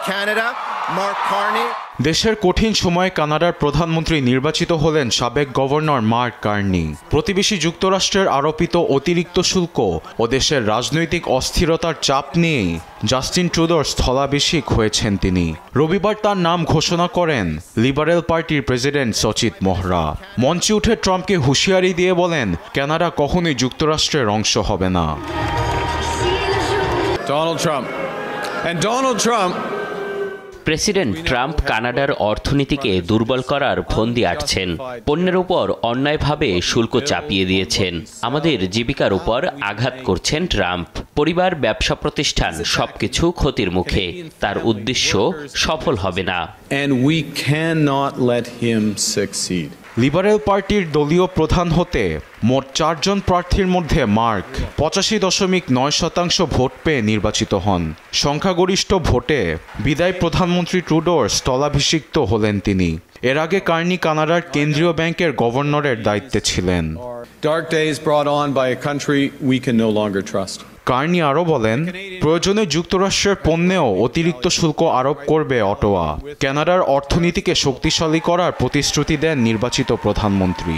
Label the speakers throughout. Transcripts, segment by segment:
Speaker 1: Canada, Mark Carney.
Speaker 2: দেশের কঠিন সময়ে কানাডার প্রধানমন্ত্রী নির্বাচিত হলেন সাবেক গভর্নর মার্ক কার্নি। প্রতিবেশী যুক্তরাষ্ট্রের আরোপিত অতিরিক্ত শুল্ক ও দেশের রাজনৈতিক অস্থিরতার চাপ নিয়েই জাস্টিন ট্রুডোর স্থলাভিষিক্ত হয়েছেন তিনি। রবিবার তার নাম ঘোষণা করেন লিবারেল পার্টির প্রেসিডেন্ট সচিত মোহরা। মঞ্চে উঠে ট্রাম্পকে হুঁশিয়ারি দিয়ে বলেন, কানাডা কখনোই যুক্তরাষ্ট্রের অংশ হবে না।
Speaker 3: প্রেসিডেন্ট ট্রাম্প কানাডার অর্থনীতিকে দুর্বল করার ফন্দি আঁটছেন। পণ্যের উপর অন্যায়ভাবে শুল্ক চাপিয়ে দিয়েছেন। আমাদের জীবিকার উপর আঘাত করছেন ট্রাম্প। পরিবার, ব্যবসা প্রতিষ্ঠান সবকিছু ক্ষতির মুখে। তার উদ্দেশ্য সফল হবে না।
Speaker 2: লিবারেল পার্টির দলীয় প্রধান হতে মোট 4 জন প্রার্থীর মধ্যে মার্ক 85.9% ভোট পেয়ে নির্বাচিত হন। সংখ্যাগরিষ্ঠ ভোটে বিদায়ী প্রধানমন্ত্রী ট্রুডোর স্থলাভিষিক্ত হলেন তিনি। এর আগে কার্নি কানাডার কেন্দ্রীয় ব্যাংকের গভর্নরের দায়িত্বে ছিলেন। কার্নি আরও বলেন, প্রয়োজনে যুক্তরাষ্ট্রের পণ্যেও অতিরিক্ত শুল্ক আরোপ করবে অটোয়া। কানাডার অর্থনীতিকে শক্তিশালী করার প্রতিশ্রুতি দেন নির্বাচিত প্রধানমন্ত্রী।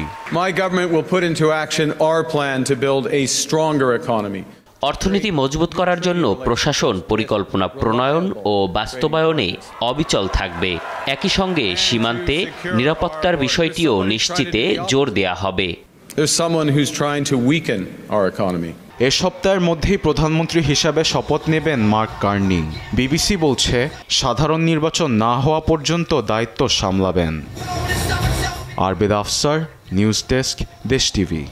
Speaker 3: অর্থনীতি মজবুত করার জন্য প্রশাসন পরিকল্পনা প্রণয়ন ও বাস্তবায়নে অবিচল থাকবে। একই সঙ্গে সীমান্তে নিরাপত্তার বিষয়টিও নিশ্চিতে জোর দেয়া হবে।
Speaker 2: এ সপ্তাহের মধ্যেই প্রধানমন্ত্রী হিসাবে শপথ নেবেন মার্ক কার্নি। বিবিসি বলছে, সাধারণ নির্বাচন না হওয়া পর্যন্ত দায়িত্ব সামলাবেন। আরবেদ আফসার, নিউজ ডেস্ক, দেশ টিভি।